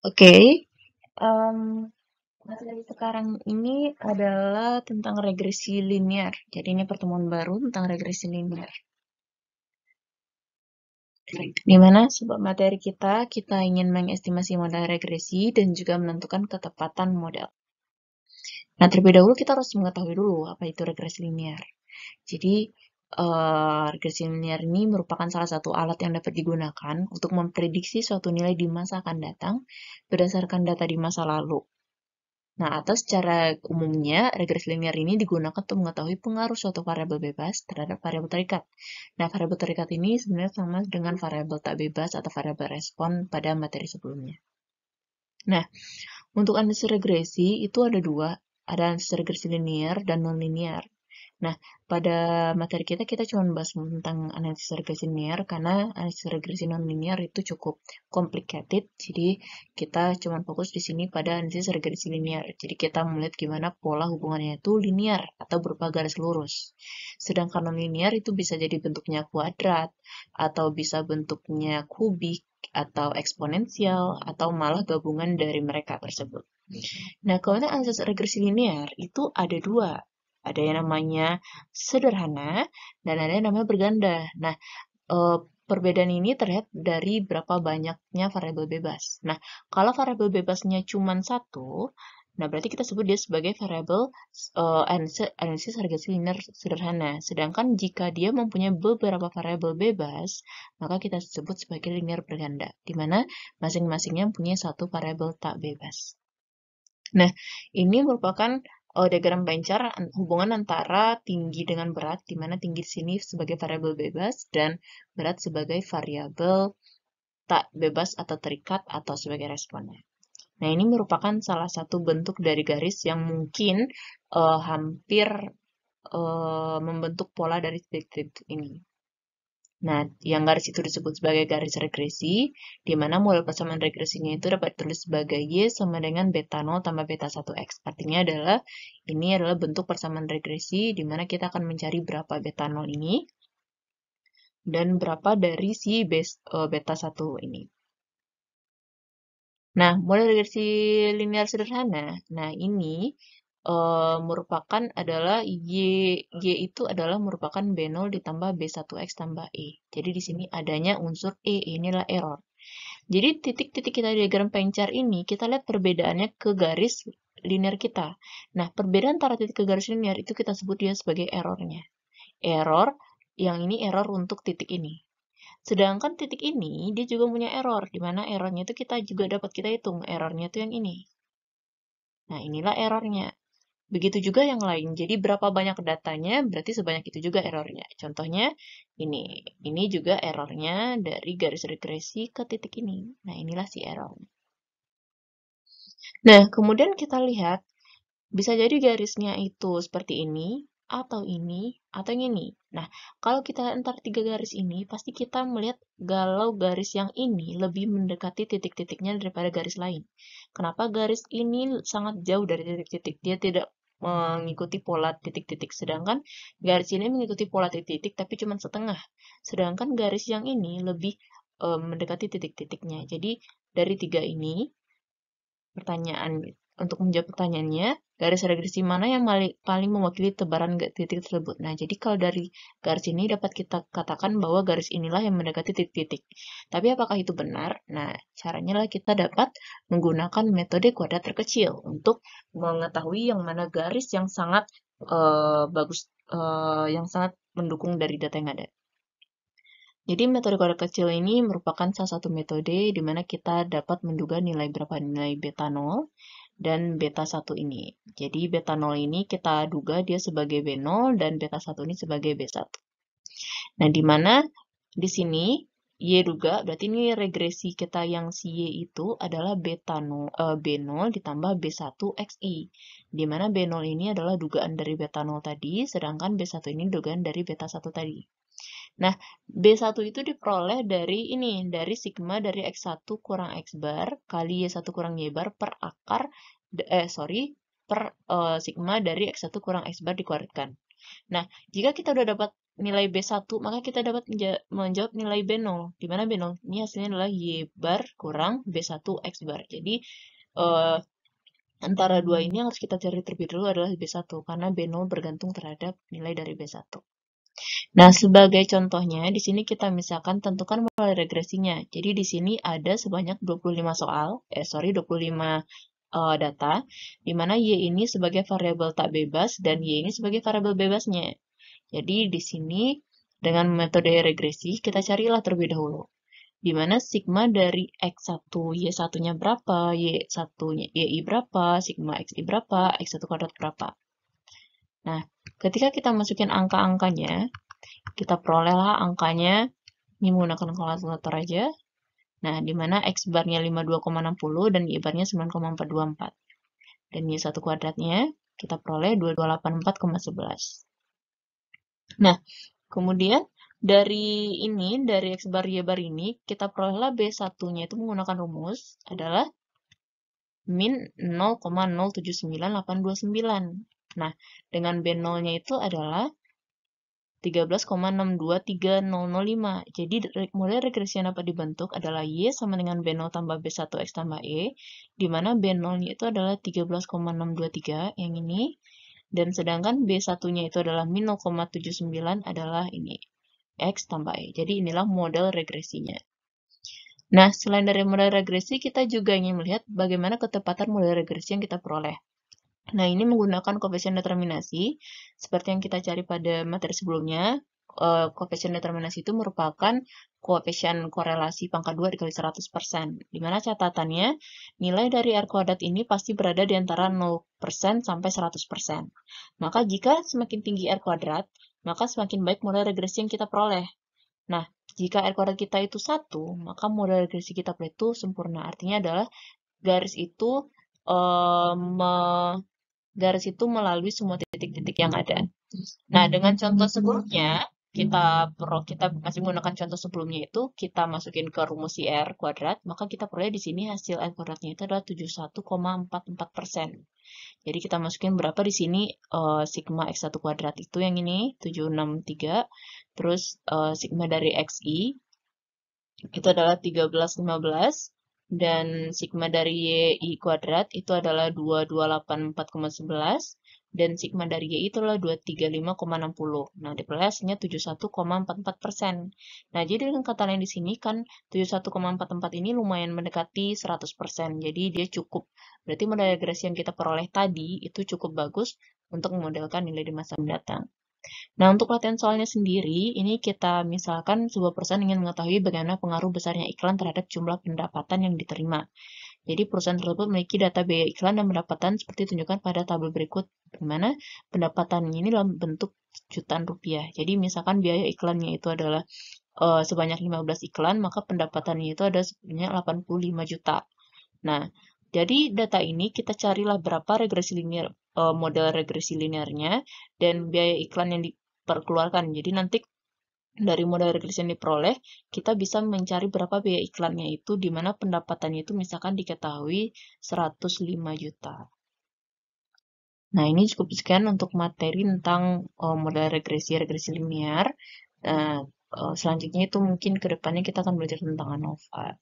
Oke, em, materi sekarang ini adalah tentang regresi linear. Jadi ini pertemuan baru tentang regresi linear. Di mana sebab materi kita ingin mengestimasi model regresi dan juga menentukan ketepatan model. Nah, terlebih dahulu kita harus mengetahui dulu apa itu regresi linear. Jadi, regresi linear ini merupakan salah satu alat yang dapat digunakan untuk memprediksi suatu nilai di masa akan datang berdasarkan data di masa lalu. Nah, atau secara umumnya, regresi linear ini digunakan untuk mengetahui pengaruh suatu variabel bebas terhadap variabel terikat. Nah, variabel terikat ini sebenarnya sama dengan variabel tak bebas atau variabel respon pada materi sebelumnya. Nah, untuk analisis regresi itu ada dua, ada analisis regresi linear dan non-linear. Nah, pada materi kita cuma bahas tentang analisis regresi linear karena analisis regresi non-linear itu cukup complicated. Jadi, kita cuma fokus di sini pada analisis regresi linear. Jadi, kita melihat gimana pola hubungannya itu linear atau berupa garis lurus. Sedangkan non-linear itu bisa jadi bentuknya kuadrat, atau bisa bentuknya kubik, atau eksponensial, atau malah gabungan dari mereka tersebut. Nah, kemudian analisis regresi linear itu ada dua. Ada yang namanya sederhana dan ada yang namanya berganda. Nah, perbedaan ini terlihat dari berapa banyaknya variabel bebas. Nah, kalau variabel bebasnya cuma satu, nah berarti kita sebut dia sebagai variabel analisis regresi linear sederhana. Sedangkan jika dia mempunyai beberapa variabel bebas, maka kita sebut sebagai linear berganda, di mana masing-masingnya mempunyai satu variabel tak bebas. Nah, ini merupakan diagram bencar hubungan antara tinggi dengan berat, di mana tinggi di sini sebagai variabel bebas dan berat sebagai variabel tak bebas atau terikat atau sebagai responnya. Nah, ini merupakan salah satu bentuk dari garis yang mungkin hampir membentuk pola dari titik-titik ini. Nah, yang garis itu disebut sebagai garis regresi, di mana model persamaan regresinya itu dapat ditulis sebagai Y sama dengan beta 0 tambah beta 1X. Artinya adalah, ini adalah bentuk persamaan regresi, di mana kita akan mencari berapa beta 0 ini, dan berapa dari si beta 1 ini. Nah, model regresi linear sederhana, nah ini merupakan adalah Y itu adalah merupakan B0 ditambah B1X tambah E. Jadi di sini adanya unsur E, inilah error. Jadi titik-titik kita di diagram pencar ini, kita lihat perbedaannya ke garis linear kita. Nah, perbedaan antara titik ke garis linear itu kita sebut dia sebagai errornya. Error, yang ini error untuk titik ini. Sedangkan titik ini, dia juga punya error, di mana errornya itu kita juga dapat kita hitung. Errornya itu yang ini. Nah, inilah errornya. Begitu juga yang lain. Jadi berapa banyak datanya, berarti sebanyak itu juga errornya. Contohnya ini. Ini juga errornya dari garis regresi ke titik ini. Nah, inilah si error. Nah, kemudian kita lihat, bisa jadi garisnya itu seperti ini, atau ini, atau yang ini. Nah, kalau kita antar tiga garis ini, pasti kita melihat galau garis yang ini lebih mendekati titik-titiknya daripada garis lain. Kenapa garis ini sangat jauh dari titik-titik? Dia tidak mengikuti pola titik-titik. Sedangkan garis ini mengikuti pola titik-titik, tapi cuma setengah. Sedangkan garis yang ini lebih mendekati titik-titiknya. Jadi, dari tiga ini, untuk menjawab pertanyaannya, garis regresi mana yang paling mewakili tebaran titik tersebut? Nah, jadi kalau dari garis ini dapat kita katakan bahwa garis inilah yang mendekati titik-titik. Tapi apakah itu benar? Nah, caranya lah kita dapat menggunakan metode kuadrat terkecil untuk mengetahui yang mana garis yang sangat bagus, yang sangat mendukung dari data yang ada. Jadi metode kuadrat kecil ini merupakan salah satu metode di mana kita dapat menduga berapa nilai beta 0 dan beta 1 ini. Jadi beta 0 ini kita duga dia sebagai B0 dan beta 1 ini sebagai B1. Nah, di mana di sini Y duga, berarti ini regresi kita yang si Y itu adalah beta 0, B0 ditambah B1 XI. Di mana B0 ini adalah dugaan dari beta 0 tadi, sedangkan B1 ini dugaan dari beta 1 tadi. Nah, B1 itu diperoleh dari ini, dari sigma dari X1 kurang X bar kali Y1 kurang Y bar per akar, per sigma dari X1 kurang X bar dikuadratkan. Nah, jika kita udah dapat nilai B1, maka kita dapat menjawab nilai B0. Di mana B0 ini hasilnya adalah Y bar kurang B1 X bar. Jadi, antara dua ini yang harus kita cari terlebih dahulu adalah B1, karena B0 bergantung terhadap nilai dari B1. Nah, sebagai contohnya, di sini kita misalkan tentukan mulai regresinya. Jadi, di sini ada sebanyak 25 data, di mana Y ini sebagai variabel tak bebas dan Y ini sebagai variabel bebasnya. Jadi, di sini dengan metode regresi, kita carilah terlebih dahulu. Di mana sigma dari X1, Y1-nya berapa, Y1-nya, YI berapa, sigma XI berapa, X1 kuadrat berapa. Nah, ketika kita masukin angka-angkanya, kita perolehlah angkanya ini menggunakan kalkulator aja. Nah, di mana X barnya 52,60 dan Y barnya 9,424. Dan Y1 kuadratnya kita peroleh 2284,11. Nah, kemudian dari X bar Y bar ini, kita perolehlah B1-nya itu menggunakan rumus adalah min 0,079829. Nah, dengan B0-nya itu adalah 13,623005. Jadi, model regresi yang dapat dibentuk adalah Y sama dengan B0 tambah B1 X tambah E, di mana B0-nya itu adalah 13,623 yang ini, dan sedangkan B1-nya itu adalah min 0,79 adalah ini, X tambah E. Jadi, inilah model regresinya. Nah, selain dari model regresi, kita juga ingin melihat bagaimana ketepatan model regresi yang kita peroleh. Nah, ini menggunakan koefisien determinasi, seperti yang kita cari pada materi sebelumnya. Koefisien determinasi itu merupakan koefisien korelasi pangkat 2 dikali 100%. Di mana catatannya, nilai dari R kuadrat ini pasti berada di antara 0% sampai 100%. Maka jika semakin tinggi R kuadrat, maka semakin baik model regresi yang kita peroleh. Nah, jika R kuadrat kita itu 1, maka model regresi kita itu sempurna. Artinya adalah garis itu garis itu melalui semua titik-titik yang ada. Nah, dengan contoh sebelumnya, kita masih menggunakan contoh sebelumnya itu, kita masukin ke rumus R kuadrat, maka kita peroleh di sini hasil R kuadratnya itu adalah 71,44%. Jadi kita masukin berapa di sini, sigma X1 kuadrat itu yang ini, 763, terus sigma dari XI, itu adalah 1315, dan sigma dari YI kuadrat itu adalah 2284,11, dan sigma dari Y itu adalah 235,60. Nah, diperoleh hasilnya 71,44%. Nah, jadi dengan kata lain di sini kan 71,44 ini lumayan mendekati 100%. Jadi dia cukup. Berarti model regresi yang kita peroleh tadi itu cukup bagus untuk memodelkan nilai di masa mendatang. Nah, untuk latihan soalnya sendiri, ini kita misalkan sebuah perusahaan ingin mengetahui bagaimana pengaruh besarnya iklan terhadap jumlah pendapatan yang diterima. Jadi, perusahaan tersebut memiliki data biaya iklan dan pendapatan seperti ditunjukkan pada tabel berikut, di mana pendapatannya ini dalam bentuk jutaan rupiah. Jadi, misalkan biaya iklannya itu adalah sebanyak 15 iklan, maka pendapatannya itu ada sebanyak 85 juta. Nah, jadi data ini kita carilah berapa regresi linear, model regresi linearnya dan biaya iklan yang diperkeluarkan. Jadi nanti dari model regresi yang diperoleh, kita bisa mencari berapa biaya iklannya itu, di mana pendapatannya itu misalkan diketahui 105 juta. Nah, ini cukup sekian untuk materi tentang model regresi linear. Selanjutnya itu mungkin ke depannya kita akan belajar tentang ANOVA.